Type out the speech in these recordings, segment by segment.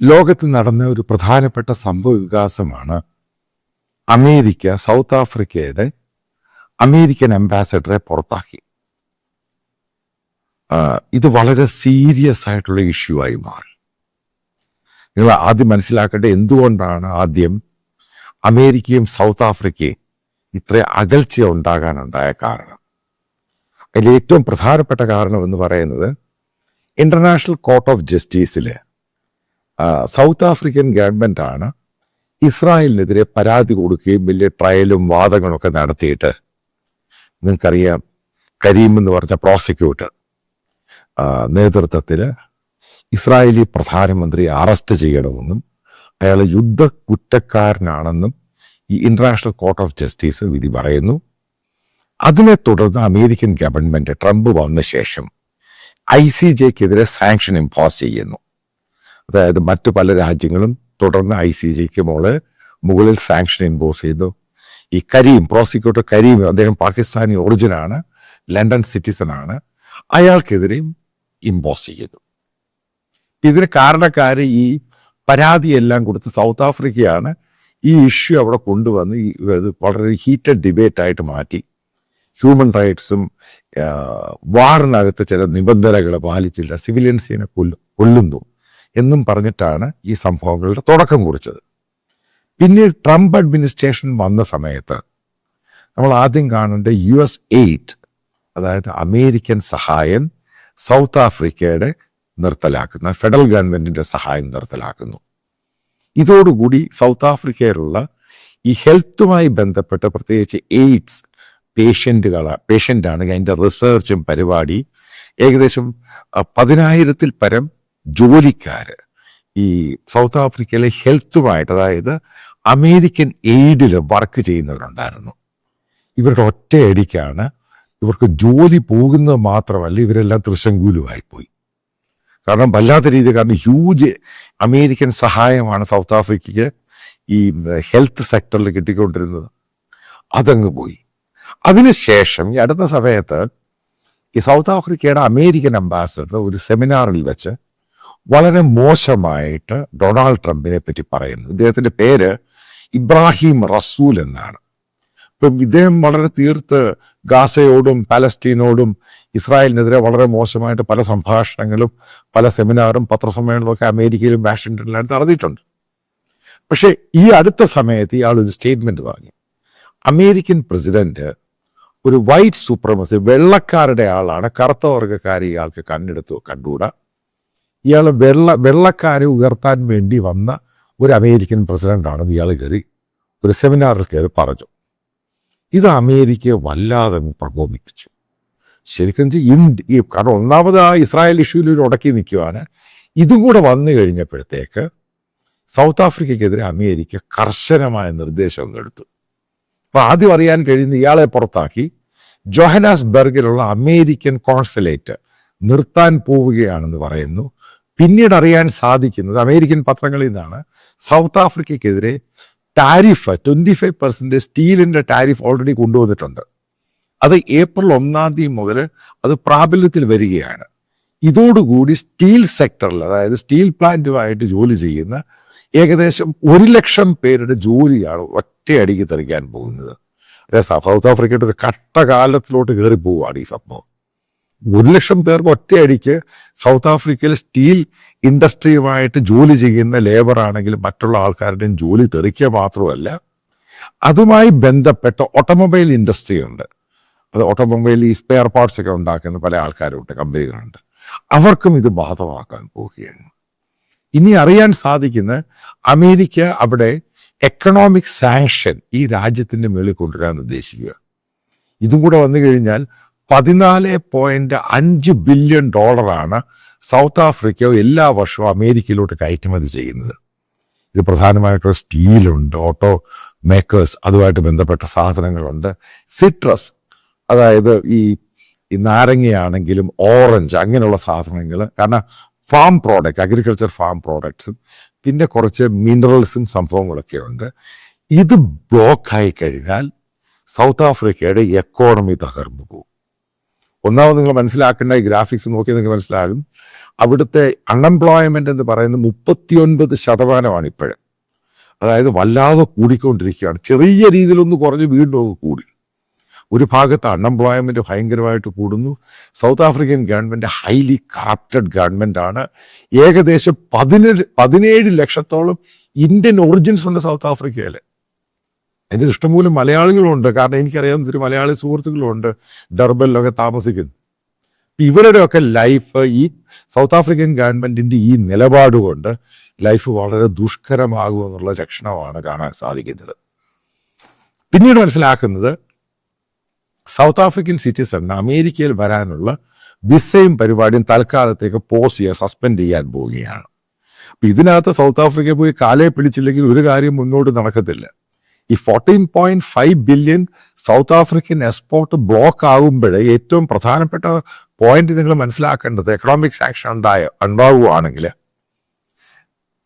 ലോകത്ത് നടന്ന ഒരു പ്രധാനപ്പെട്ട സംഭവ വികാസമാണ് അമേരിക്ക സൗത്ത് ആഫ്രിക്കയുടെ അമേരിക്കൻ അംബാസഡറെ പുറത്താക്കി. ഇത് വളരെ സീരിയസ് ആയിട്ടുള്ള ഇഷ്യൂ ആയി മാറി. നിങ്ങൾ ആദ്യം മനസ്സിലാക്കേണ്ടത് എന്തുകൊണ്ടാണ് ആദ്യം അമേരിക്കയും സൗത്ത് ആഫ്രിക്കയും ഇത്ര അകൽച്ച ഉണ്ടാകാനുണ്ടായ കാരണം. അതിൽ ഏറ്റവും പ്രധാനപ്പെട്ട കാരണം എന്ന് പറയുന്നത് ഇന്റർനാഷണൽ കോർട്ട് ഓഫ് ജസ്റ്റിസിൽ സൗത്ത് ആഫ്രിക്കൻ ഗവൺമെന്റ് ആണ് ഇസ്രായേലിനെതിരെ പരാതി കൊടുക്കുകയും വലിയ ട്രയലും വാദങ്ങളൊക്കെ നടത്തിയിട്ട്, നിങ്ങൾക്കറിയാം, കരീം എന്ന് പറഞ്ഞ പ്രോസിക്യൂട്ടർ നേതൃത്വത്തിൽ ഇസ്രായേലി പ്രധാനമന്ത്രി അറസ്റ്റ് ചെയ്യണമെന്നും അയാൾ യുദ്ധ കുറ്റക്കാരനാണെന്നും ഈ ഇന്റർനാഷണൽ കോർട്ട് ഓഫ് ജസ്റ്റിസ് വിധി പറയുന്നു. അതിനെ തുടർന്ന് അമേരിക്കൻ ഗവൺമെന്റ് ട്രംപ് വന്ന ശേഷം ICJക്കെതിരെ സാങ്ഷൻ ഇമ്പോസ് ചെയ്യുന്നു. അതായത് മറ്റു പല രാജ്യങ്ങളും തുടർന്ന് ICJക്ക് മുകളിൽ സാങ്ഷൻ ഇമ്പോസ് ചെയ്തു. ഈ കരീം, പ്രോസിക്യൂട്ടർ കരീം, അദ്ദേഹം പാകിസ്ഥാനി ഒറിജിനാണ്, ലണ്ടൻ സിറ്റിസൺ ആണ്, അയാൾക്കെതിരെയും ഇമ്പോസ് ചെയ്തു. ഇതിന് കാരണക്കാര് ഈ പരാതിയെല്ലാം കൊടുത്ത് സൗത്ത് ആഫ്രിക്കയാണ് ഈ ഇഷ്യൂ അവിടെ കൊണ്ടുവന്ന് വളരെ ഹീറ്റഡ് ഡിബേറ്റ് ആയിട്ട് മാറ്റി. ഹ്യൂമൻ റൈറ്റ്സും വാറിനകത്ത് ചില നിബന്ധനകൾ പാലിച്ചില്ല, സിവിലിയൻസിനെ കൊല്ലുന്നു എന്നും പറഞ്ഞിട്ടാണ് ഈ സംഭവങ്ങളുടെ തുടക്കം കുറിച്ചത്. പിന്നീട് ട്രംപ് അഡ്മിനിസ്ട്രേഷൻ വന്ന സമയത്ത് നമ്മൾ ആദ്യം കാണേണ്ട US എയ്ഡ്, അതായത് അമേരിക്കൻ സഹായം സൗത്ത് ആഫ്രിക്കയുടെ നിർത്തലാക്കുന്ന, ഫെഡറൽ ഗവൺമെന്റിന്റെ സഹായം നിർത്തലാക്കുന്നു. ഇതോടുകൂടി സൗത്ത് ആഫ്രിക്കയിലുള്ള ഈ ഹെൽത്തുമായി ബന്ധപ്പെട്ട പ്രത്യേകിച്ച് എയ്ഡ്സ് പേഷ്യൻ്റാണ് അതിൻ്റെ റിസർച്ചും പരിപാടി ഏകദേശം 10,000-ൽ പരം ജോലിക്കാർ ഈ സൗത്ത് ആഫ്രിക്കയിലെ ഹെൽത്തുമായിട്ട്, അതായത് അമേരിക്കൻ എയ്ഡിൽ വർക്ക് ചെയ്യുന്നവരുണ്ടായിരുന്നു. ഇവരുടെ ഒറ്റയടിക്കാണ് ഇവർക്ക് ജോലി പോകുന്നത് മാത്രമല്ല, ഇവരെല്ലാം തൃശങ്കൂലുമായിപ്പോയി. കാരണം വല്ലാത്ത രീതി, കാരണം ഹ്യൂജ് അമേരിക്കൻ സഹായമാണ് സൗത്ത് ആഫ്രിക്കയ്ക്ക് ഈ ഹെൽത്ത് സെക്ടറിൽ കിട്ടിക്കൊണ്ടിരുന്നത്. അതങ്ങ് പോയി. അതിനുശേഷം ഈ അടുത്ത സമയത്ത് ഈ സൗത്ത് ആഫ്രിക്കയുടെ അമേരിക്കൻ അംബാസഡർ ഒരു സെമിനാറിൽ വെച്ച് വളരെ മോശമായിട്ട് ഡൊണാൾഡ് ട്രംപിനെ പറ്റി പറയുന്നു. ഇദ്ദേഹത്തിന്റെ പേര് ഇബ്രാഹിം റസൂൽ എന്നാണ്. ഇപ്പം ഇദ്ദേഹം വളരെ തീർത്ത് ഗാസയോടും പാലസ്തീനോടും ഇസ്രായേലിനെതിരെ വളരെ മോശമായിട്ട് പല സംഭാഷണങ്ങളും പല സെമിനാറും പത്രസമ്മേളനവും ഒക്കെ അമേരിക്കയിലും വാഷിങ്ടണിലും നടത്തിയിട്ടുണ്ട്. പക്ഷെ ഈ അടുത്ത സമയത്ത് ഇയാൾ ഒരു സ്റ്റേറ്റ്മെന്റ് വാങ്ങി. അമേരിക്കൻ പ്രസിഡന്റ് ഒരു വൈറ്റ് സൂപ്രമസി, വെള്ളക്കാരുടെ ആളാണ്, കറുത്ത വർഗ്ഗക്കാരെ ഇയാൾക്ക് കണ്ടുകൂടാ. ഇയാൾ വെള്ളക്കാരെ ഉയർത്താൻ വേണ്ടി വന്ന ഒരു അമേരിക്കൻ പ്രസിഡന്റാണെന്ന് ഇയാൾ കയറി ഒരു സെമിനാറിൽ കയറി പറഞ്ഞു. ഇത് അമേരിക്കയെ വല്ലാതെ പ്രകോപിപ്പിച്ചു. ശരിക്കും കാരണം ഒന്നാമത് ആ ഇസ്രായേൽ ഇഷ്യൂവിൽ ഉടക്കി നിൽക്കുവാണ്. ഇതും കൂടെ വന്നു കഴിഞ്ഞപ്പോഴത്തേക്ക് സൗത്ത് ആഫ്രിക്കയ്ക്കെതിരെ അമേരിക്ക കർശനമായ നിർദ്ദേശം എടുത്തു. അപ്പൊ ആദ്യം അറിയാൻ കഴിയുന്ന ഇയാളെ പുറത്താക്കി ജോഹനാസ്ബർഗിലുള്ള അമേരിക്കൻ കോൺസുലേറ്റ് നിർത്താൻ പോവുകയാണെന്ന് പറയുന്നു. പിന്നീട് അറിയാൻ സാധിക്കുന്നത് അമേരിക്കൻ പത്രങ്ങളിൽ നിന്നാണ് സൗത്ത് ആഫ്രിക്കയ്ക്കെതിരെ ടാരിഫ് 25% സ്റ്റീലിന്റെ ടാരിഫ് ഓൾറെഡി കൊണ്ടുവന്നിട്ടുണ്ട്. അത് ഏപ്രിൽ 1 മുതൽ അത് പ്രാബല്യത്തിൽ വരികയാണ്. ഇതോടുകൂടി സ്റ്റീൽ സെക്ടറിൽ, അതായത് സ്റ്റീൽ പ്ലാന്റുമായിട്ട് ജോലി ചെയ്യുന്ന ഏകദേശം 100,000 പേരുടെ ജോലിയാണ് ഒറ്റയടിക്ക് തെറിക്കാൻ പോകുന്നത്. സൗത്ത് ആഫ്രിക്കയുടെ ഒരു കഷ്ടകാലത്തിലോട്ട് കയറി പോവുകയാണ് ഈ സംഭവം. 100,000 പേർക്ക് ഒറ്റയടിക്ക് സൗത്ത് ആഫ്രിക്കയിൽ സ്റ്റീൽ ഇൻഡസ്ട്രിയുമായിട്ട് ജോലി ചെയ്യുന്ന ലേബർ ആണെങ്കിലും മറ്റുള്ള ആൾക്കാരുടെയും ജോലി തെറിക്കുക മാത്രമല്ല, അതുമായി ബന്ധപ്പെട്ട ഓട്ടോമൊബൈൽ ഇൻഡസ്ട്രി ഉണ്ട്. അത് ഓട്ടോമൊബൈൽ ഈ സ്പെയർ പാർട്സ് ഒക്കെ ഉണ്ടാക്കുന്ന പല ആൾക്കാരുണ്ട്, കമ്പനികളുണ്ട്. അവർക്കും ഇത് ബാധകമാക്കാൻ പോവുകയാണ്. ഇനി അറിയാൻ സാധിക്കുന്ന അമേരിക്ക അവിടെ എക്കണോമിക് സാങ്ഷൻ ഈ രാജ്യത്തിന്റെ മേളിൽ കൊണ്ടുവരാൻ ഉദ്ദേശിക്കുക. ഇതും കൂടെ വന്നു കഴിഞ്ഞാൽ $14.5 ബില്യൺ സൗത്ത് ആഫ്രിക്ക എല്ലാ വർഷവും അമേരിക്കയിലോട്ട് കയറ്റുമതി ചെയ്യുന്നത്. ഇത് പ്രധാനമായിട്ടുള്ള സ്റ്റീലുണ്ട്, ഓട്ടോ മേക്കേഴ്സ്, അതുമായിട്ട് ബന്ധപ്പെട്ട സാധനങ്ങളുണ്ട്, സിട്രസ്, അതായത് ഈ നാരങ്ങയാണെങ്കിലും ഓറഞ്ച്, അങ്ങനെയുള്ള സാധനങ്ങൾ. കാരണം ഫാം പ്രോഡക്റ്റ്, അഗ്രികൾച്ചർ ഫാം പ്രോഡക്ട്സും പിന്നെ കുറച്ച് മിനറൽസും സംഭവങ്ങളൊക്കെ ഉണ്ട്. ഇത് ബ്ലോക്കായി കഴിഞ്ഞാൽ സൗത്ത് ആഫ്രിക്കയുടെ എക്കോണമി തകർന്നു പോകും. ഒന്നാമത് നിങ്ങൾ മനസ്സിലാക്കേണ്ട ഈ ഗ്രാഫിക്സ് നോക്കി നിങ്ങൾക്ക് മനസ്സിലാകും. അവിടുത്തെ അൺഎംപ്ലോയ്മെന്റ് എന്ന് പറയുന്നത് 39% ഇപ്പോഴും. അതായത് വല്ലാതെ കൂടിക്കൊണ്ടിരിക്കുകയാണ്. ചെറിയ രീതിയിലൊന്ന് കുറഞ്ഞ് വീണ്ടും കൂടി. ഒരു ഭാഗത്ത് അൺഎംപ്ലോയ്മെന്റ് ഭയങ്കരമായിട്ട് കൂടുന്നു. South African government highly corrupted government ആണ്. ഏകദേശം 17 ലക്ഷത്തോളം ഇന്ത്യൻ ഒറിജിൻസ് ഉണ്ട് സൗത്ത് ആഫ്രിക്കയിൽ. എൻ്റെ ഇഷ്ടംപോലെ മലയാളികളുണ്ട്. കാരണം എനിക്കറിയാവുന്ന ഒരു മലയാളി സുഹൃത്തുക്കളുണ്ട് ഡർബനിലൊക്കെ താമസിക്കുന്നു. ഇവരുടെയൊക്കെ ലൈഫ് ഈ സൗത്ത് ആഫ്രിക്കൻ ഗവൺമെന്റിന്റെ ഈ നിലപാട് കൊണ്ട് ലൈഫ് വളരെ ദുഷ്കരമാകുമെന്നുള്ള ലക്ഷണമാണ് കാണാൻ സാധിക്കുന്നത്. പിന്നീട് മനസ്സിലാക്കുന്നത് സൗത്ത് ആഫ്രിക്കൻ സിറ്റിസൺ അമേരിക്കയിൽ വരാനുള്ള വിസയും പരിപാടിയും തൽക്കാലത്തേക്ക് സസ്പെൻഡ് ചെയ്യാൻ പോവുകയാണ്. അപ്പം ഇതിനകത്ത് സൗത്ത് ആഫ്രിക്കയിൽ പോയി കാലേ പിടിച്ചില്ലെങ്കിൽ ഒരു കാര്യം മുന്നോട്ട് നടക്കത്തില്ല. ഈ 14.5 billion South African export block ആകുമ്പോഴേ ഏറ്റവും പ്രധാനപ്പെട്ട പോയിന്റ് നിങ്ങൾ മനസ്സിലാക്കേണ്ടത് എക്കണോമിക് സാങ്ഷൻ ഉണ്ടാവുകയാണെങ്കിൽ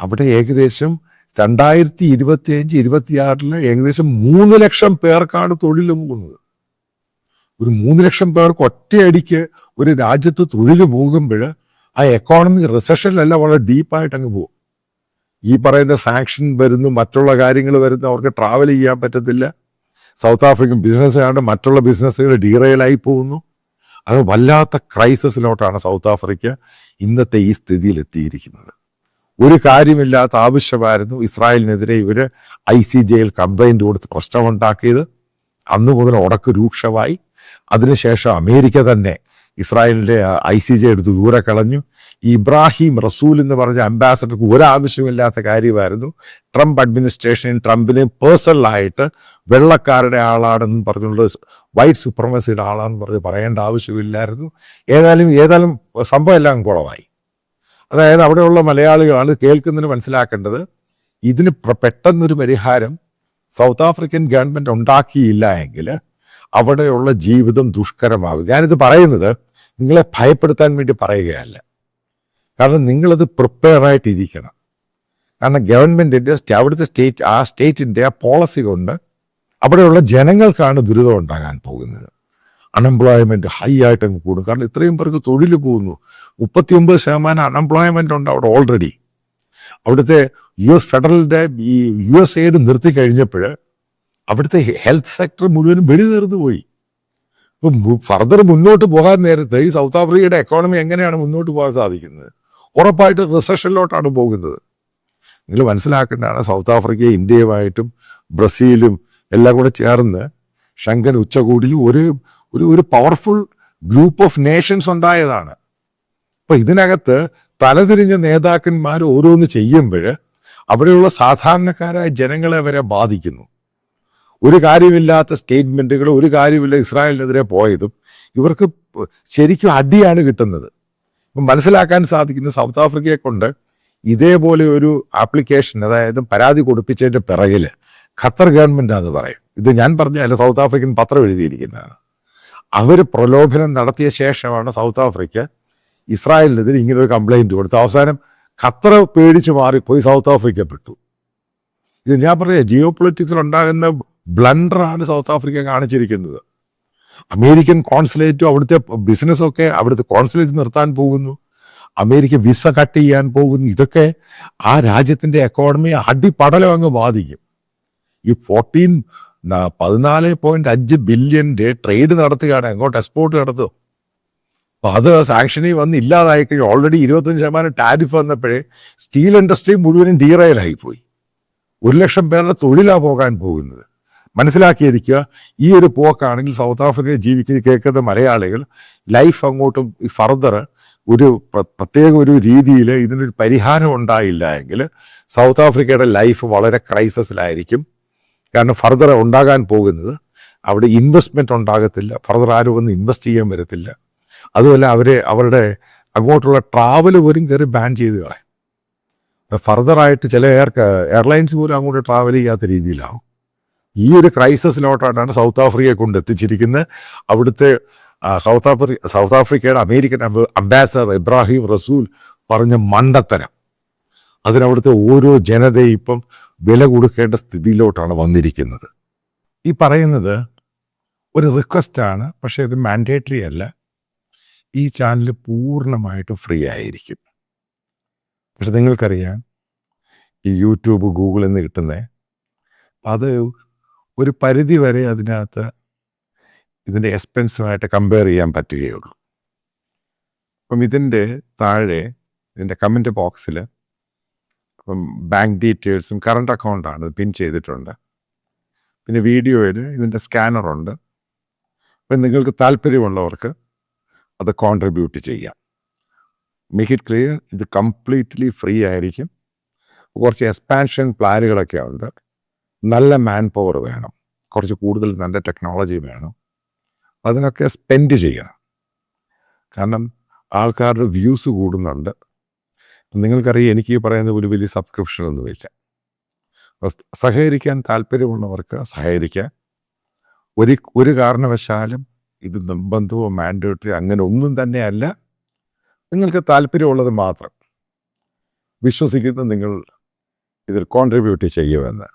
അവിടെ ഏകദേശം 2025-26 ഏകദേശം 3 ലക്ഷം പേർക്കാണ് തൊഴിൽ പോകുന്നത്. ഒരു 3 ലക്ഷം പേർക്ക് ഒറ്റയടിക്ക് ഒരു രാജ്യത്ത് തൊഴിൽ പോകുമ്പോൾ ആ എക്കോണമി റിസഷനിലല്ല വളരെ ഡീപ്പായിട്ട് അങ്ങ് പോകും. ഈ പറയുന്ന സാങ്ഷൻ വരുന്നു, മറ്റുള്ള കാര്യങ്ങൾ വരുന്നു, അവർക്ക് ട്രാവൽ ചെയ്യാൻ പറ്റത്തില്ല. സൗത്ത് ആഫ്രിക്കൻ ബിസിനസ് ആണ്ട് മറ്റുള്ള ബിസിനസ്സുകൾ ഡീറെയിലായി പോകുന്നു. അത് വല്ലാത്ത ക്രൈസിസിലോട്ടാണ് സൗത്ത് ആഫ്രിക്ക ഇന്നത്തെ ഈ സ്ഥിതിയിൽ എത്തിയിരിക്കുന്നത്. ഒരു കാര്യമില്ലാത്ത ആവശ്യമായിരുന്നു ഇസ്രായേലിനെതിരെ ഇവർ ICJയിൽ കംപ്ലൈൻറ്റ് കൊടുത്ത് പ്രശ്നമുണ്ടാക്കിയത്. അന്നു മുതൽ ഉടക്ക് രൂക്ഷമായി. അതിനുശേഷം അമേരിക്ക തന്നെ ഇസ്രായേലിൻ്റെ ICJ എടുത്ത് ദൂരെ കളഞ്ഞു. ഇബ്രാഹിം റസൂൽ എന്ന് പറഞ്ഞ അംബാസഡർക്ക് ഒരാവശ്യമില്ലാത്ത കാര്യമായിരുന്നു. ട്രംപ് അഡ്മിനിസ്ട്രേഷൻ ട്രംപിനെ പേഴ്സണലായിട്ട് വെള്ളക്കാരുടെ ആളാണെന്ന് പറഞ്ഞുകൊണ്ട് വൈറ്റ് സുപ്രമസിയുടെ ആളാണെന്ന് പറഞ്ഞ് പറയേണ്ട ആവശ്യമില്ലായിരുന്നു. ഏതായാലും സംഭവം എല്ലാം കുളമായി. അതായത് അവിടെയുള്ള മലയാളികളാണ് കേൾക്കുന്നതിന് മനസ്സിലാക്കേണ്ടത്. ഇതിന് പെട്ടെന്നൊരു പരിഹാരം സൗത്ത് ആഫ്രിക്കൻ ഗവൺമെൻറ് ഉണ്ടാക്കിയില്ല എങ്കിൽ അവിടെയുള്ള ജീവിതം ദുഷ്കരമാകും. ഞാനിത് പറയുന്നത് നിങ്ങളെ ഭയപ്പെടുത്താൻ വേണ്ടി പറയുകയല്ല. കാരണം നിങ്ങളത് പ്രിപ്പയറായിട്ടിരിക്കണം. കാരണം ഗവൺമെൻറ്റിൻ്റെ അവിടുത്തെ സ്റ്റേറ്റിൻ്റെ ആ പോളിസി കൊണ്ട് അവിടെയുള്ള ജനങ്ങൾക്കാണ് ദുരിതം ഉണ്ടാകാൻ പോകുന്നത്. അൺഎംപ്ലോയ്മെൻറ്റ് ഹൈ ആയിട്ട് അങ്ങ് കൂടും. കാരണം ഇത്രയും പേർക്ക് തൊഴിൽ പോകുന്നു. 39% അൺഎംപ്ലോയ്മെൻ്റ് ഉണ്ട് അവിടെ ഓൾറെഡി. അവിടുത്തെ ഫെഡറലിൻ്റെ ഈ USAID നിർത്തി കഴിഞ്ഞപ്പോൾ അവിടുത്തെ ഹെൽത്ത് സെക്ടർ മുഴുവനും വെടിനീർന്നു പോയി. ഇപ്പം ഫർദർ മുന്നോട്ട് പോകാൻ നേരത്തെ ഈ സൗത്ത് ആഫ്രിക്കയുടെ എക്കോണമി എങ്ങനെയാണ് മുന്നോട്ട് പോകാൻ സാധിക്കുന്നത്? ഉറപ്പായിട്ട് റിസഷനിലോട്ടാണ് പോകുന്നത്. നിങ്ങൾ മനസ്സിലാക്കേണ്ടതാണ് സൗത്ത് ആഫ്രിക്ക ഇന്ത്യയുമായിട്ടും ബ്രസീലും എല്ലാം കൂടെ ചേർന്ന് ഷെങ്കൻ ഉച്ചകോടിയിൽ ഒരു പവർഫുൾ ഗ്രൂപ്പ് ഓഫ് നേഷൻസ് ഉണ്ടായതാണ്. അപ്പം ഇതിനകത്ത് തലതിരിഞ്ഞ നേതാക്കന്മാർ ഓരോന്ന് ചെയ്യുമ്പോൾ അവിടെയുള്ള സാധാരണക്കാരായ ജനങ്ങളെ വരെ ബാധിക്കുന്നു. ഒരു കാര്യമില്ലാത്ത സ്റ്റേറ്റ്മെൻറ്റുകൾ, ഒരു കാര്യമില്ല ഇസ്രായേലിനെതിരെ പോയതും ഇവർക്ക് ശരിക്കും അടിയാണ് കിട്ടുന്നത്. ഇപ്പം മനസ്സിലാക്കാൻ സാധിക്കുന്ന സൗത്ത് ആഫ്രിക്കയെ കൊണ്ട് ഇതേപോലെ ഒരു ആപ്ലിക്കേഷൻ, അതായത് പരാതി കൊടുപ്പിച്ചതിൻ്റെ പിറകിൽ ഖത്തർ ഗവൺമെൻറ്റാന്ന് പറയും. ഇത് ഞാൻ പറഞ്ഞല്ല, സൗത്ത് ആഫ്രിക്കൻ പത്രം എഴുതിയിരിക്കുന്നതാണ്. അവർ പ്രലോഭനം നടത്തിയ ശേഷമാണ് സൗത്ത് ആഫ്രിക്ക ഇസ്രായേലിനെതിരെ ഇങ്ങനൊരു കംപ്ലൈൻറ്റ് കൊടുത്തു. അവസാനം ഖത്തർ പേടിച്ച് മാറിപ്പോയി സൗത്ത് ആഫ്രിക്ക പെട്ടു. ഇത് ഞാൻ പറഞ്ഞ ജിയോ പൊളിറ്റിക്സിൽ ഉണ്ടാകുന്ന ബ്ലണ്ടറാണ് സൗത്ത് ആഫ്രിക്ക കാണിച്ചിരിക്കുന്നത്. അമേരിക്കൻ കോൺസുലേറ്റും അവിടുത്തെ ബിസിനസ്സൊക്കെ അവിടുത്തെ കോൺസുലേറ്റ് നിർത്താൻ പോകുന്നു. അമേരിക്ക വിസ കട്ട് ചെയ്യാൻ പോകുന്നു. ഇതൊക്കെ ആ രാജ്യത്തിൻ്റെ എക്കോണമി അടിപടലം അങ്ങ് ബാധിക്കും. ഈ 14.5 ബില്യൻ്റെ ട്രേഡ് നടത്തുകയാണ്, അങ്ങോട്ട് എക്സ്പോർട്ട് നടത്തും. അപ്പം അത് സാങ്ഷനിൽ വന്ന് ഇല്ലാതായി കഴിഞ്ഞു. ഓൾറെഡി 25% ടാരിഫ് വന്നപ്പോഴേ സ്റ്റീൽ ഇൻഡസ്ട്രി മുഴുവനും ഡീറെയിലായിപ്പോയി. 1 ലക്ഷം പേരുടെ തൊഴിലാണ് പോകാൻ പോകുന്നത്. മനസ്സിലാക്കിയിരിക്കുക, ഈ ഒരു പോക്കാണെങ്കിൽ സൗത്ത് ആഫ്രിക്കയിൽ കേൾക്കുന്ന മലയാളികൾ ലൈഫ് അങ്ങോട്ടും ഫർദർ ഒരു പ്രത്യേക ഒരു രീതിയിൽ ഇതിനൊരു പരിഹാരം ഉണ്ടായില്ല എങ്കിൽ സൗത്ത് ആഫ്രിക്കയുടെ ലൈഫ് വളരെ ക്രൈസിസിലായിരിക്കും. കാരണം ഫർദർ ഉണ്ടാകാൻ പോകുന്നത് അവിടെ ഇൻവെസ്റ്റ്മെൻറ്റ് ഉണ്ടാകത്തില്ല. ഫർദർ ആരും ഒന്നും ഇൻവെസ്റ്റ് ചെയ്യാൻ വരത്തില്ല. അതുമല്ല അവരുടെ അങ്ങോട്ടുള്ള ട്രാവൽ പോലും കയറി ബാൻ ചെയ്ത് കളയും. ഫർദറായിട്ട് ചില എയർലൈൻസ് പോലും അങ്ങോട്ട് ട്രാവൽ ചെയ്യാത്ത രീതിയിലാവും. ഈ ഒരു ക്രൈസിസിലോട്ടാണ് സൗത്ത് ആഫ്രിക്കയെ കൊണ്ട് എത്തിച്ചിരിക്കുന്നത്. അവിടുത്തെ സൗത്ത് ആഫ്രിക്കയുടെ അമേരിക്കൻ അംബാസഡർ ഇബ്രാഹിം റസൂൽ പറഞ്ഞ മണ്ടത്തരം, അതിനവിടുത്തെ ഓരോ ജനതയും ഇപ്പം വില കൊടുക്കേണ്ട സ്ഥിതിയിലോട്ടാണ് വന്നിരിക്കുന്നത്. ഈ പറയുന്നത് ഒരു റിക്വസ്റ്റാണ്, പക്ഷേ ഇത് മാൻഡേറ്ററി അല്ല. ഈ ചാനൽ പൂർണ്ണമായിട്ടും ഫ്രീ ആയിരിക്കും. പക്ഷെ നിങ്ങൾക്കറിയാം ഈ യൂട്യൂബ് ഗൂഗിളിൽ നിന്ന് കിട്ടുന്നത് അത് ഒരു പരിധി വരെ അതിനകത്ത് ഇതിൻ്റെ എക്സ്പെൻസുമായിട്ട് കമ്പയർ ചെയ്യാൻ പറ്റുകയുള്ളൂ. അപ്പം ഇതിൻ്റെ താഴെ ഇതിൻ്റെ കമൻറ്റ് ബോക്സിൽ ഇപ്പം ബാങ്ക് ഡീറ്റെയിൽസും കറണ്ട് അക്കൗണ്ടാണ് പിൻ ചെയ്തിട്ടുണ്ട്. പിന്നെ വീഡിയോയിൽ ഇതിൻ്റെ സ്കാനറുണ്ട്. അപ്പം നിങ്ങൾക്ക് താല്പര്യമുള്ളവർക്ക് അത് കോൺട്രിബ്യൂട്ട് ചെയ്യാം. മേക്ക് ഇറ്റ് ക്ലിയർ, ഇത് കംപ്ലീറ്റ്ലി ഫ്രീ ആയിരിക്കും. കുറച്ച് എക്സ്പാൻഷൻ പ്ലാനുകളൊക്കെ ഉണ്ട്. നല്ല മാൻ പവർ വേണം, കുറച്ച് കൂടുതൽ നല്ല ടെക്നോളജി വേണം. അതിനൊക്കെ സ്പെൻഡ് ചെയ്യണം. കാരണം ആൾക്കാരുടെ വ്യൂസ് കൂടുന്നുണ്ട്. നിങ്ങൾക്കറിയാം എനിക്ക് ഈ പറയുന്ന ഒരു വലിയ സബ്സ്ക്രിപ്ഷനൊന്നുമില്ല. സഹകരിക്കാൻ താല്പര്യമുള്ളവർക്ക് സഹകരിക്കാൻ. ഒരു കാരണവശാലും ഇത് നിർബന്ധമോ മാൻഡേറ്ററി അങ്ങനെ ഒന്നും തന്നെയല്ല. നിങ്ങൾക്ക് താല്പര്യമുള്ളത് മാത്രം വിശ്വസിക്കുന്ന നിങ്ങൾ ഇതിൽ കോൺട്രിബ്യൂട്ട് ചെയ്യുമെന്ന്.